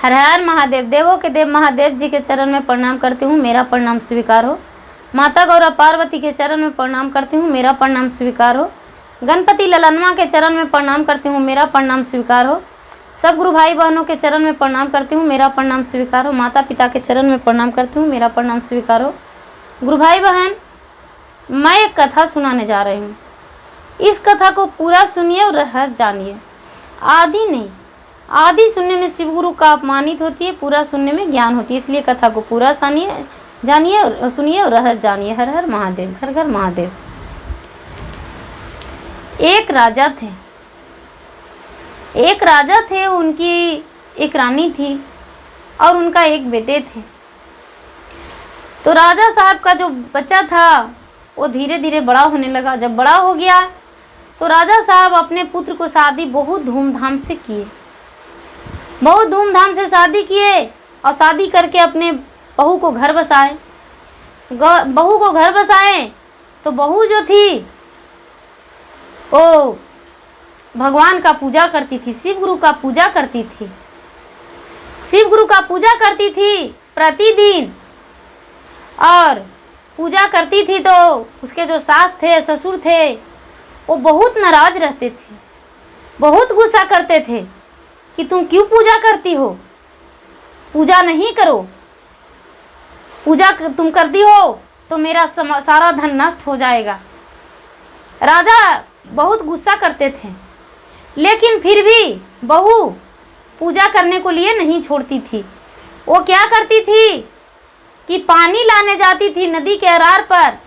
हर हर महादेव। देवों के देव महादेव जी के चरण में प्रणाम करती हूँ, मेरा प्रणाम स्वीकार हो। माता गौरा पार्वती के चरण में प्रणाम करती हूँ, मेरा प्रणाम स्वीकार हो। गणपति ललनवा के चरण में प्रणाम करती हूँ, मेरा प्रणाम स्वीकार हो। सब गुरु भाई बहनों के चरण में प्रणाम करती हूँ, मेरा प्रणाम स्वीकार हो। माता पिता के चरण में प्रणाम करती हूँ, मेरा प्रणाम स्वीकार हो। गुरु भाई बहन, मैं एक कथा सुनाने जा रही हूँ। इस कथा को पूरा सुनिए और रहस्य जानिए। आधी नहीं, आधी सुनने में शिव गुरु का अपमानित होती है, पूरा सुनने में ज्ञान होती है। इसलिए कथा को पूरा जानिए और सुनिए और रहस्य जानिए। हर हर महादेव, हर हर महादेव। एक राजा थे, उनकी एक रानी थी और उनका एक बेटे थे। तो राजा साहब का जो बच्चा था वो धीरे धीरे बड़ा होने लगा। जब बड़ा हो गया तो राजा साहब अपने पुत्र को शादी बहुत धूमधाम से किए, बहुत धूमधाम से शादी किए और शादी करके अपने बहू को घर बसाए। बहू को घर बसाए तो बहू जो थी वो भगवान का पूजा करती थी, शिव गुरु का पूजा करती थी, शिव गुरु का पूजा करती थी प्रतिदिन। और पूजा करती थी तो उसके जो सास थे, ससुर थे, वो बहुत नाराज रहते थे, बहुत गुस्सा करते थे कि तुम क्यों पूजा करती हो, पूजा नहीं करो, पूजा तुम करती हो तो मेरा सारा धन नष्ट हो जाएगा। राजा बहुत गुस्सा करते थे, लेकिन फिर भी बहू पूजा करने को लिए नहीं छोड़ती थी। वो क्या करती थी कि पानी लाने जाती थी नदी के अरार पर,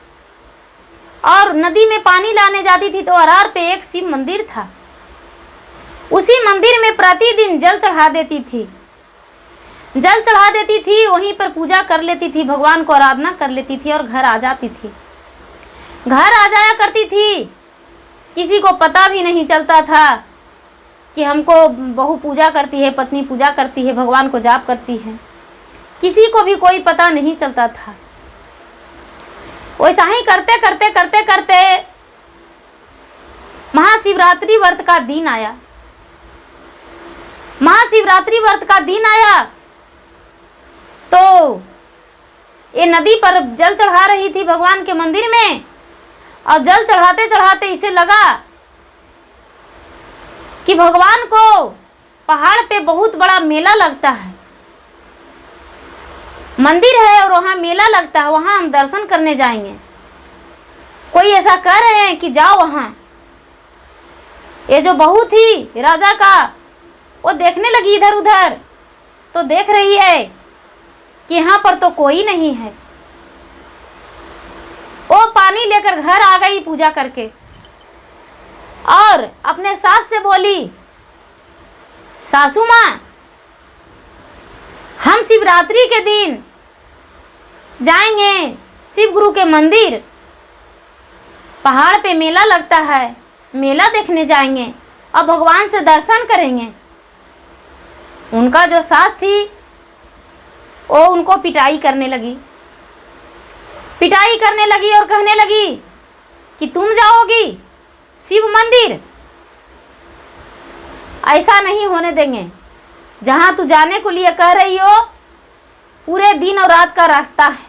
और नदी में पानी लाने जाती थी तो अरार पे एक शिव मंदिर था। उसी मंदिर में प्रतिदिन जल चढ़ा देती थी, जल चढ़ा देती थी, वहीं पर पूजा कर लेती थी, भगवान को आराधना कर लेती थी और घर आ जाती थी। घर आ जाया करती थी, किसी को पता भी नहीं चलता था कि हमको बहू पूजा करती है, पत्नी पूजा करती है, भगवान को जाप करती है। किसी को भी कोई पता नहीं चलता था। वैसा ही करते करते करते करते महाशिवरात्रि व्रत का दिन आया। महाशिवरात्रि व्रत का दिन आया तो ये नदी पर जल चढ़ा रही थी भगवान के मंदिर में, और जल चढ़ाते चढ़ाते इसे लगा कि भगवान को पहाड़ पे बहुत बड़ा मेला लगता है, मंदिर है और वहाँ मेला लगता है, वहाँ हम दर्शन करने जाएंगे। कोई ऐसा कह रहे हैं कि जाओ वहाँ। ये जो बहू थी राजा का, वो देखने लगी इधर उधर, तो देख रही है कि यहाँ पर तो कोई नहीं है। वो पानी लेकर घर आ गई पूजा करके और अपने सास से बोली, सासू माँ, हम शिवरात्रि के दिन जाएंगे शिव गुरु के मंदिर, पहाड़ पे मेला लगता है, मेला देखने जाएंगे और भगवान से दर्शन करेंगे। उनका जो सास थी वो उनको पिटाई करने लगी, पिटाई करने लगी और कहने लगी कि तुम जाओगी शिव मंदिर, ऐसा नहीं होने देंगे। जहाँ तू जाने को लिए कह रही हो पूरे दिन और रात का रास्ता है,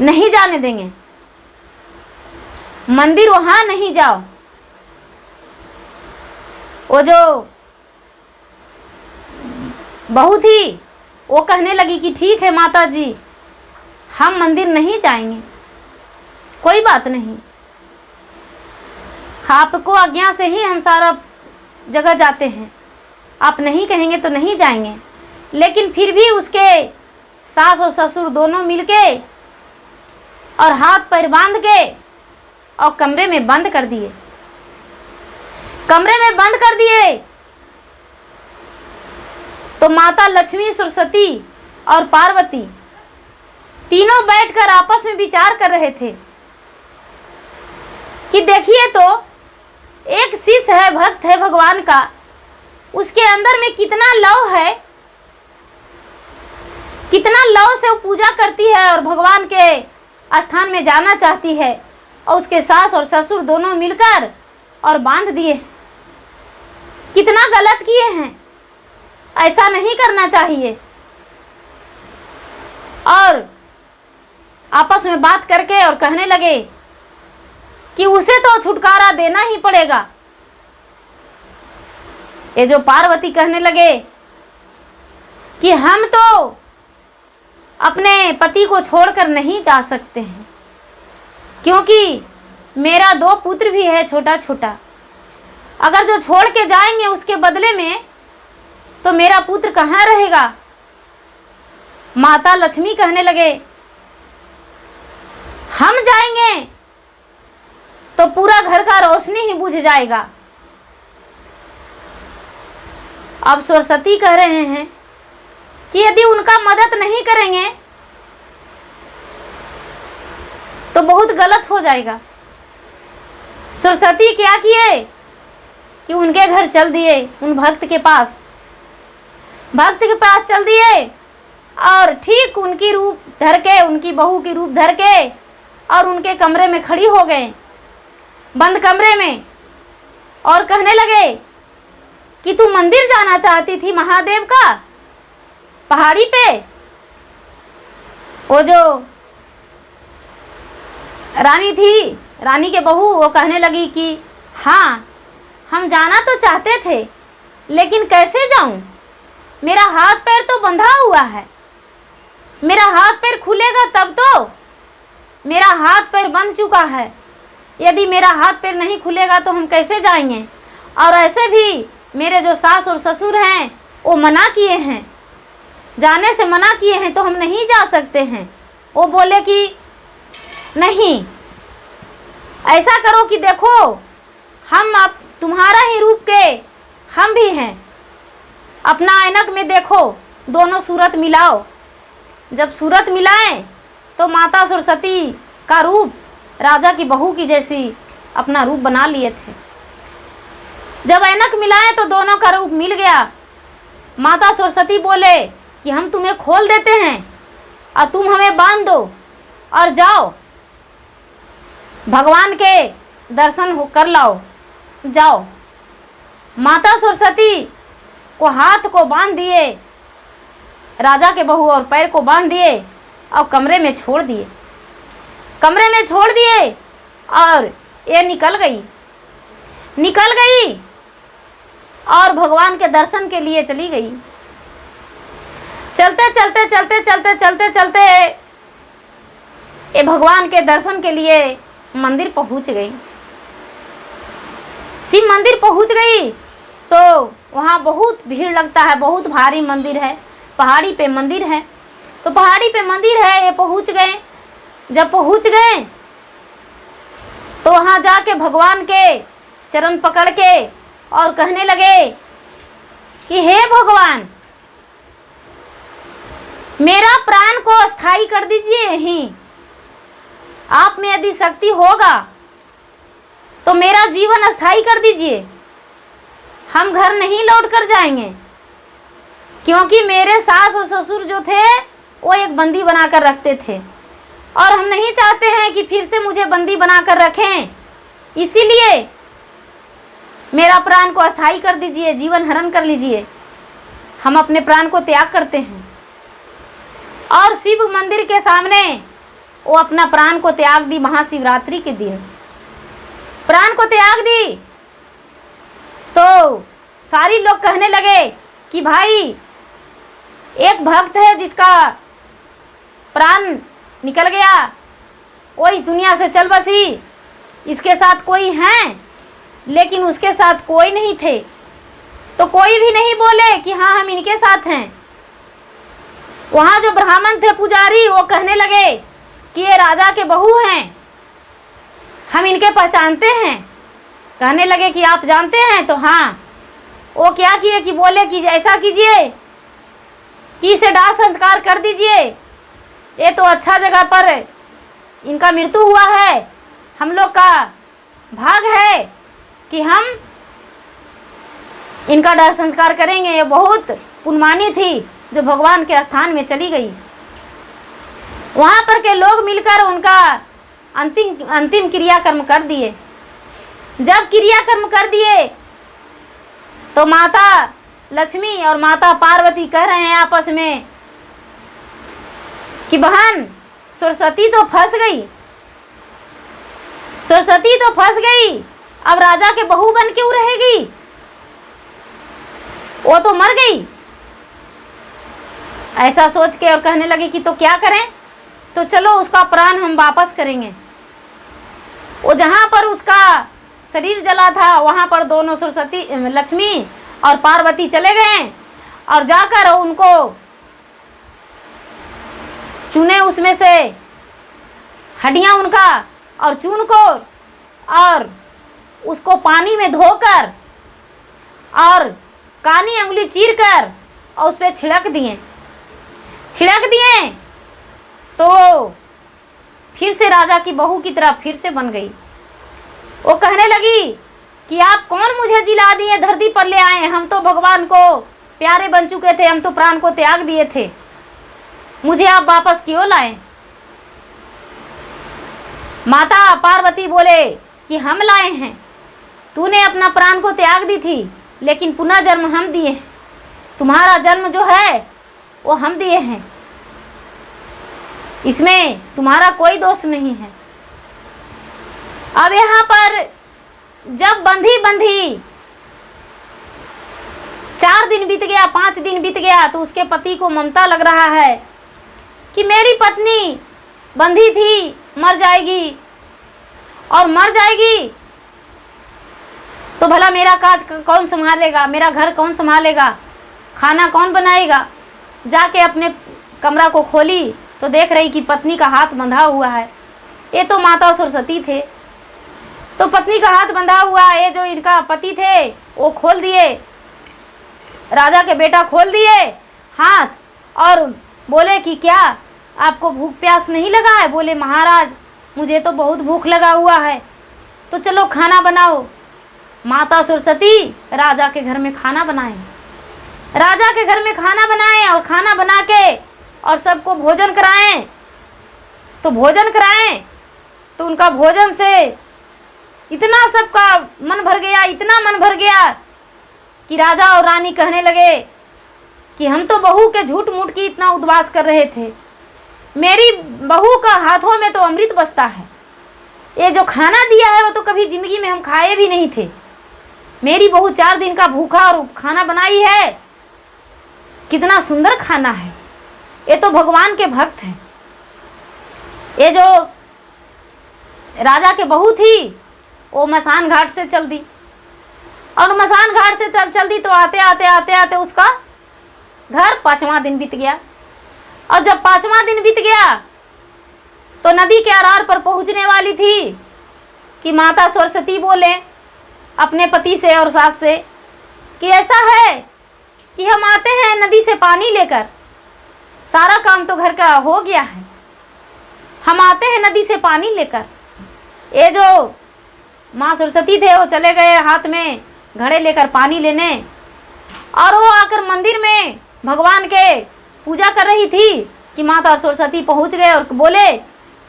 नहीं जाने देंगे, मंदिर वहाँ नहीं जाओ। वो जो बहू थी वो कहने लगी कि ठीक है माता जी, हम मंदिर नहीं जाएंगे, कोई बात नहीं, आपको आज्ञा से ही हम सारा जगह जाते हैं, आप नहीं कहेंगे तो नहीं जाएंगे। लेकिन फिर भी उसके सास और ससुर दोनों मिलके और हाथ पैर बांध के और कमरे में बंद कर दिए, कमरे में बंद कर दिए। तो माता लक्ष्मी, सरस्वती और पार्वती तीनों बैठकर आपस में विचार कर रहे थे कि देखिए तो एक शिष्य है, भक्त है भगवान का, उसके अंदर में कितना लव है, कितना लव से वो पूजा करती है और भगवान के स्थान में जाना चाहती है, और उसके सास और ससुर दोनों मिलकर और बांध दिए। कितना गलत किए हैं, ऐसा नहीं करना चाहिए। और आपस में बात करके और कहने लगे कि उसे तो छुटकारा देना ही पड़ेगा। ये जो पार्वती कहने लगे कि हम तो अपने पति को छोड़कर नहीं जा सकते हैं, क्योंकि मेरा 2 पुत्र भी है छोटा छोटा। अगर जो छोड़ के जाएंगे उसके बदले में तो मेरा पुत्र कहाँ रहेगा। माता लक्ष्मी कहने लगे हम जाएंगे तो पूरा घर का रोशनी ही बुझ जाएगा। अब सरस्वती कह रहे हैं कि यदि उनका मदद नहीं करेंगे तो बहुत गलत हो जाएगा। सरस्वती क्या किए कि उनके घर चल दिए, उन भक्त के पास चल दिए और ठीक उनकी रूप धर के, उनकी बहू की रूप धर के और उनके कमरे में खड़ी हो गए, बंद कमरे में, और कहने लगे कि तू मंदिर जाना चाहती थी महादेव का पहाड़ी पे। वो जो रानी थी, रानी के बहू, वो कहने लगी कि हाँ हम जाना तो चाहते थे, लेकिन कैसे जाऊं, मेरा हाथ पैर तो बंधा हुआ है, मेरा हाथ पैर खुलेगा तब तो, मेरा हाथ पैर बंध चुका है, यदि मेरा हाथ पैर नहीं खुलेगा तो हम कैसे जाएंगे। और ऐसे भी मेरे जो सास और ससुर हैं वो मना किए हैं, जाने से मना किए हैं, तो हम नहीं जा सकते हैं। वो बोले कि नहीं, ऐसा करो कि देखो हम अब तुम्हारा ही रूप के हम भी हैं, अपना ऐनक में देखो, दोनों सूरत मिलाओ। जब सूरत मिलाएं तो माता सरस्वती का रूप राजा की बहू की जैसी अपना रूप बना लिए थे। जब ऐनक मिलाएं तो दोनों का रूप मिल गया। माता सरस्वती बोले कि हम तुम्हें खोल देते हैं और तुम हमें बांध दो और जाओ, भगवान के दर्शन कर लाओ, जाओ। माता सरस्वती को हाथ को बांध दिए, राजा के बहू, और पैर को बांध दिए और कमरे में छोड़ दिए, और ये निकल गई और भगवान के दर्शन के लिए चली गई। चलते ये भगवान के दर्शन के लिए मंदिर पहुंच गई। शिव मंदिर पहुंच गई तो वहाँ बहुत भीड़ लगता है, बहुत भारी मंदिर है, पहाड़ी पे मंदिर है। तो पहाड़ी पे मंदिर है, ये पहुंच गए। जब पहुंच गए तो वहाँ जाके भगवान के चरण पकड़ के और कहने लगे कि हे भगवान, मेरा प्राण को अस्थाई कर दीजिए यहीं, आप में यदि शक्ति होगा तो मेरा जीवन अस्थाई कर दीजिए, हम घर नहीं लौट कर जाएंगे, क्योंकि मेरे सास और ससुर जो थे वो एक बंदी बनाकर रखते थे और हम नहीं चाहते हैं कि फिर से मुझे बंदी बनाकर रखें, इसीलिए मेरा प्राण को अस्थाई कर दीजिए, जीवन हरण कर लीजिए, हम अपने प्राण को त्याग करते हैं। और शिव मंदिर के सामने वो अपना प्राण को त्याग दी। महाशिवरात्रि के दिन प्राण को त्याग दी तो सारी लोग कहने लगे कि भाई एक भक्त है जिसका प्राण निकल गया, वो इस दुनिया से चल बसी, इसके साथ कोई है, लेकिन उसके साथ कोई नहीं थे, तो कोई भी नहीं बोले कि हाँ हम इनके साथ हैं। वहाँ जो ब्राह्मण थे पुजारी, वो कहने लगे कि ये राजा के बहू हैं, हम इनके पहचानते हैं। कहने लगे कि आप जानते हैं? तो हाँ। वो क्या किए कि बोले कि ऐसा कीजिए कि इसे दाह संस्कार कर दीजिए, ये तो अच्छा जगह पर इनका मृत्यु हुआ है, हम लोग का भाग है कि हम इनका दाह संस्कार करेंगे। ये बहुत पुण्यमानी थी जो भगवान के स्थान में चली गई। वहाँ पर के लोग मिलकर उनका अंतिम क्रियाकर्म कर दिए। जब क्रियाकर्म कर दिए तो माता लक्ष्मी और माता पार्वती कह रहे हैं आपस में कि बहन सरस्वती तो फंस गई, सरस्वती तो फंस गई, अब राजा के बहू बन क्यों रहेगी, वो तो मर गई। ऐसा सोच के और कहने लगी कि तो क्या करें, तो चलो उसका प्राण हम वापस करेंगे। वो जहाँ पर उसका शरीर जला था वहाँ पर दोनों सरस्वती लक्ष्मी और पार्वती चले गए और जाकर उनको चुने उसमें से हड्डियाँ उनका और चून को और उसको पानी में धोकर और कानी अंगुली चीर कर और उस पर छिड़क दिए तो फिर से राजा की बहू की तरह फिर से बन गई। वो कहने लगी कि आप कौन मुझे जिला दिए धरती पर ले आए, हम तो भगवान को प्यारे बन चुके थे, हम तो प्राण को त्याग दिए थे, मुझे आप वापस क्यों लाए। माता पार्वती बोले कि हम लाए हैं, तूने अपना प्राण को त्याग दी थी लेकिन पुनः जन्म हम दिए, तुम्हारा जन्म जो है वो हम दिए हैं, इसमें तुम्हारा कोई दोष नहीं है। अब यहाँ पर जब बंधी 4 दिन बीत गया, 5 दिन बीत गया, तो उसके पति को ममता लग रहा है कि मेरी पत्नी बंधी थी, मर जाएगी और मर जाएगी तो भला मेरा काज कौन संभालेगा, मेरा घर कौन संभालेगा, खाना कौन बनाएगा। जाके अपने कमरा को खोली तो देख रही कि पत्नी का हाथ बंधा हुआ है। ये तो माता सरस्वती थे, तो पत्नी का हाथ बंधा हुआ, ये जो इनका पति थे वो खोल दिए, राजा के बेटा खोल दिए हाथ और बोले कि क्या आपको भूख प्यास नहीं लगा है। बोले महाराज मुझे तो बहुत भूख लगा हुआ है, तो चलो खाना बनाओ। माता सरस्वती राजा के घर में खाना बनाए, राजा के घर में खाना बनाए और खाना बना के और सबको भोजन कराएं। तो भोजन कराएं तो उनका भोजन से इतना सबका मन भर गया, इतना मन भर गया कि राजा और रानी कहने लगे कि हम तो बहू के झूठ मूठ की इतना उद्वास कर रहे थे, मेरी बहू का हाथों में तो अमृत बसता है, ये जो खाना दिया है वो तो कभी जिंदगी में हम खाए भी नहीं थे। मेरी बहू 4 दिन का भूखा और खाना बनाई है, कितना सुंदर खाना है, ये तो भगवान के भक्त हैं। ये जो राजा के बहू थी वो मसान घाट से चल दी और मसान घाट से चल दी तो आते आते उसका घर 5वां दिन बीत गया। और जब 5वां दिन बीत गया तो नदी के अरार पर पहुंचने वाली थी कि माता सरस्वती बोले अपने पति से और सास से कि ऐसा है कि हम आते हैं नदी से पानी लेकर, सारा काम तो घर का हो गया है, हम आते हैं नदी से पानी लेकर। ये जो माँ सरस्वती थे वो चले गए हाथ में घड़े लेकर पानी लेने और वो आकर मंदिर में भगवान के पूजा कर रही थी कि माता सरस्वती पहुंच गए और बोले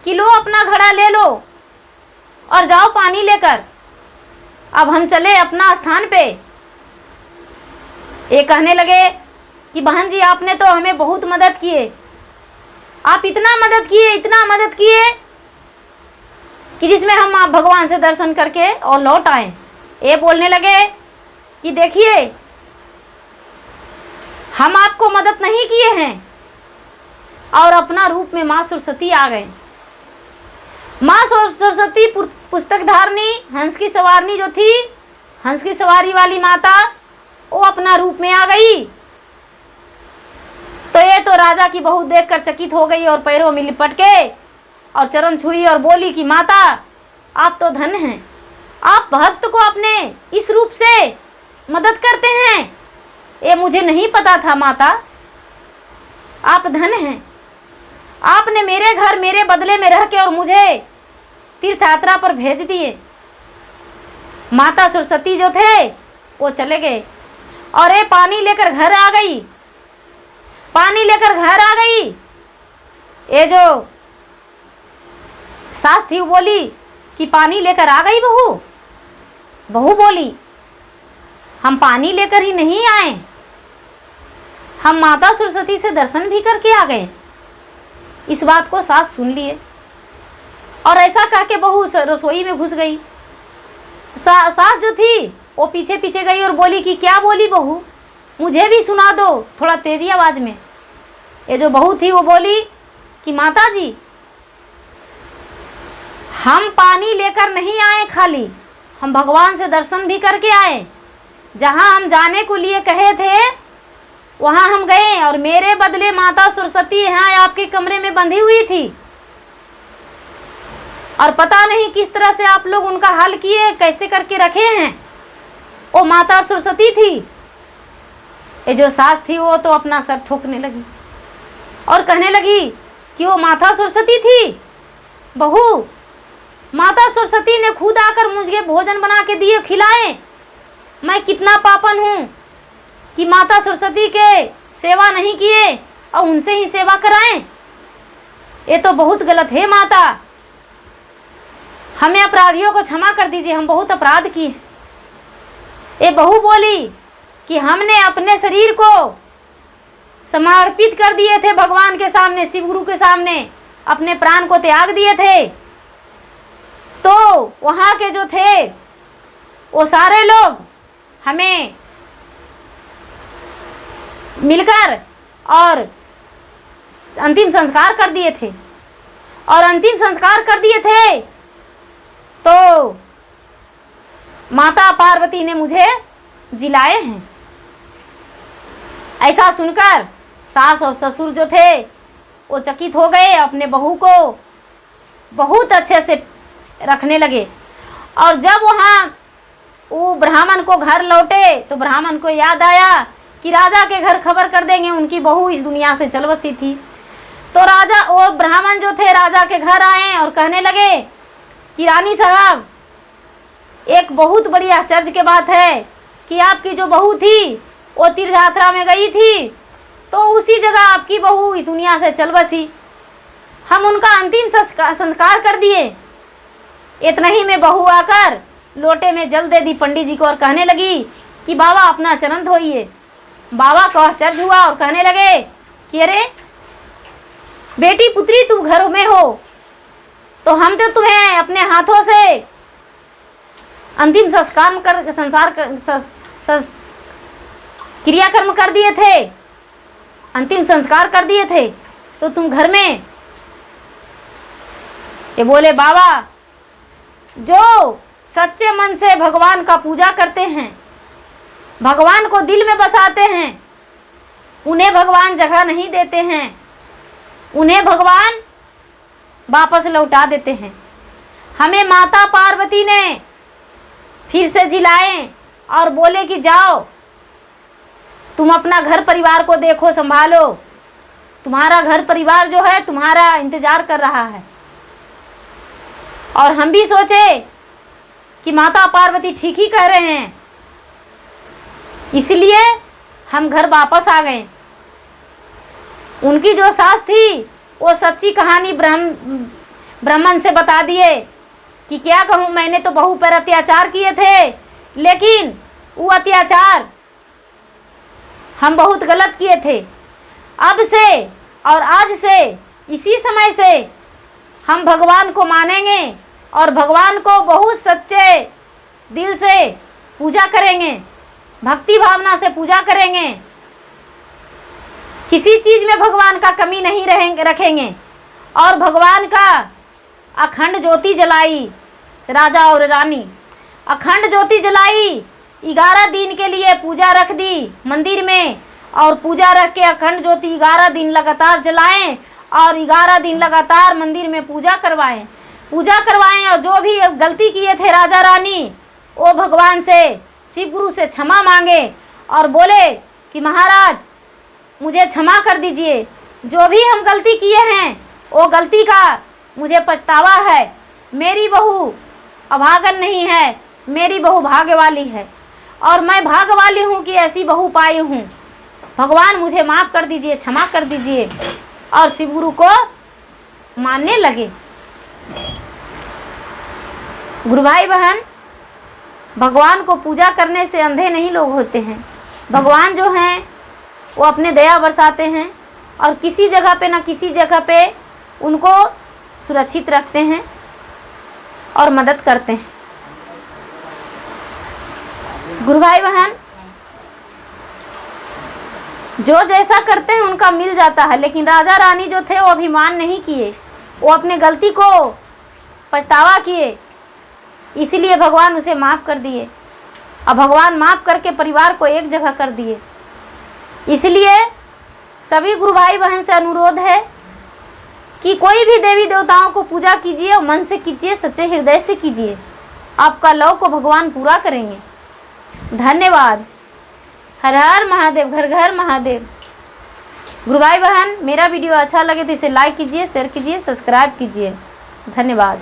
कि लो अपना घड़ा ले लो और जाओ पानी लेकर, अब हम चले अपना स्थान पे। ये कहने लगे कि बहन जी आपने तो हमें बहुत मदद किए, आप इतना मदद किए कि जिसमें हम आप भगवान से दर्शन करके और लौट आए। ये बोलने लगे कि देखिए हम आपको मदद नहीं किए हैं और अपना रूप में माँ सरस्वती आ गए। माँ सरस्वती पुस्तक धारनी हंस की सवारनी जो थी, हंस की सवारी वाली माता, वो अपना रूप में आ गई। तो ये तो राजा की बहू देखकर चकित हो गई और पैरों में लिपट के और चरण छुई और बोली कि माता आप तो धन हैं, आप भक्त को अपने इस रूप से मदद करते हैं, ये मुझे नहीं पता था माता, आप धन हैं, आपने मेरे घर मेरे बदले में रह के और मुझे तीर्थ यात्रा पर भेज दिए। माता सरस्वती जो थे वो चले गए और ये पानी लेकर घर आ गई, पानी लेकर घर आ गई। ये जो सास थी वो बोली कि पानी लेकर आ गई बहू। बहू बोली हम पानी लेकर ही नहीं आए, हम माता सरस्वती से दर्शन भी करके आ गए। इस बात को सास सुन लिए और ऐसा कह के बहू रसोई में घुस गई। सास जो थी वो पीछे पीछे गई और बोली कि क्या बोली बहू, मुझे भी सुना दो थोड़ा तेजी आवाज़ में। ये जो बहू थी वो बोली कि माता जी, हम पानी लेकर नहीं आए खाली, हम भगवान से दर्शन भी करके आए। जहाँ हम जाने को लिए कहे थे वहाँ हम गए और मेरे बदले माता सरस्वती यहाँ आपके कमरे में बंधी हुई थी और पता नहीं किस तरह से आप लोग उनका हल किए, कैसे करके रखे हैं। वो माता सरस्वती थी। ये जो सास थी वो तो अपना सर ठोकने लगी और कहने लगी कि वो माता सरस्वती थी। बहू, माता सरस्वती ने खुद आकर मुझे भोजन बना के दिए, खिलाए। मैं कितना पापन हूँ कि माता सरस्वती के सेवा नहीं किए और उनसे ही सेवा कराएं। ये तो बहुत गलत है माता, हमें अपराधियों को क्षमा कर दीजिए, हम बहुत अपराध किए। ये बहू बोली कि हमने अपने शरीर को समर्पित कर दिए थे भगवान के सामने, शिव गुरु के सामने, अपने प्राण को त्याग दिए थे। तो वहाँ के जो थे वो सारे लोग हमें मिलकर और अंतिम संस्कार कर दिए थे और अंतिम संस्कार कर दिए थे तो माता पार्वती ने मुझे जिलाए हैं। ऐसा सुनकर सास और ससुर जो थे वो चकित हो गए, अपने बहू को बहुत अच्छे से रखने लगे। और जब वहाँ वो ब्राह्मण को घर लौटे तो ब्राह्मण को याद आया कि राजा के घर खबर कर देंगे, उनकी बहू इस दुनिया से चल बसी थी। तो राजा, वो ब्राह्मण जो थे राजा के घर आए और कहने लगे कि रानी साहब, एक बहुत बड़ी आश्चर्य की बात है कि आपकी जो बहू थी वो तीर्थ यात्रा में गई थी तो उसी जगह आपकी बहू इस दुनिया से चल बसी। हम उनका अंतिम संस्कार कर दिए। इतना ही में बहू आकर लोटे में जल दे दी पंडित जी को और कहने लगी कि बाबा अपना चरण धोइए। बाबा को आश्चर्य हुआ और कहने लगे कि अरे बेटी पुत्री तू घर में हो तो हम तो तुम्हें अपने हाथों से अंतिम क्रियाकर्म कर दिए थे, अंतिम संस्कार कर दिए थे, तो तुम घर में। ये बोले बाबा, जो सच्चे मन से भगवान का पूजा करते हैं, भगवान को दिल में बसाते हैं, उन्हें भगवान जगह नहीं देते हैं, उन्हें भगवान वापस लौटा देते हैं। हमें माता पार्वती ने फिर से जिलाए और बोले कि जाओ तुम अपना घर परिवार को देखो, संभालो, तुम्हारा घर परिवार जो है तुम्हारा इंतजार कर रहा है। और हम भी सोचे कि माता पार्वती ठीक ही कह रहे हैं, इसलिए हम घर वापस आ गए। उनकी जो सास थी वो सच्ची कहानी ब्राह्मण से बता दिए कि क्या कहूँ, मैंने तो बहू पर अत्याचार किए थे, लेकिन वो अत्याचार हम बहुत गलत किए थे। अब से और आज से, इसी समय से हम भगवान को मानेंगे और भगवान को बहुत सच्चे दिल से पूजा करेंगे, भक्ति भावना से पूजा करेंगे, किसी चीज़ में भगवान का कमी नहीं रखेंगे। और भगवान का अखंड ज्योति जलाई, राजा और रानी अखंड ज्योति जलाई, 11 दिन के लिए पूजा रख दी मंदिर में और पूजा रख के अखंड ज्योति 11 दिन लगातार जलाएं और 11 दिन लगातार मंदिर में पूजा करवाएं और जो भी गलती किए थे राजा रानी वो भगवान से, शिव गुरु से क्षमा मांगे और बोले कि महाराज मुझे क्षमा कर दीजिए, जो भी हम गलती किए हैं वो गलती का मुझे पछतावा है। मेरी बहू अभागन नहीं है, मेरी बहू भाग्य वाली है और मैं भाग्य वाली हूँ कि ऐसी बहू पाई हूँ। भगवान मुझे माफ़ कर दीजिए, क्षमा कर दीजिए। और शिव गुरु को मानने लगे। गुरु भाई बहन, भगवान को पूजा करने से अंधे नहीं लोग होते हैं। भगवान जो हैं वो अपने दया बरसाते हैं और किसी जगह पे ना किसी जगह पे उनको सुरक्षित रखते हैं और मदद करते हैं। गुरु भाई बहन, जो जैसा करते हैं उनका मिल जाता है, लेकिन राजा रानी जो थे वो अभिमान नहीं किए, वो अपने गलती को पछतावा किए, इसीलिए भगवान उसे माफ़ कर दिए और भगवान माफ़ करके परिवार को एक जगह कर दिए। इसलिए सभी गुरु भाई बहन से अनुरोध है कि कोई भी देवी देवताओं को पूजा कीजिए और मन से कीजिए, सच्चे हृदय से कीजिए, आपका लव को भगवान पूरा करेंगे। धन्यवाद। हर हर महादेव, घर घर महादेव। गुरु भाई बहन, मेरा वीडियो अच्छा लगे तो इसे लाइक कीजिए, शेयर कीजिए, सब्सक्राइब कीजिए। धन्यवाद।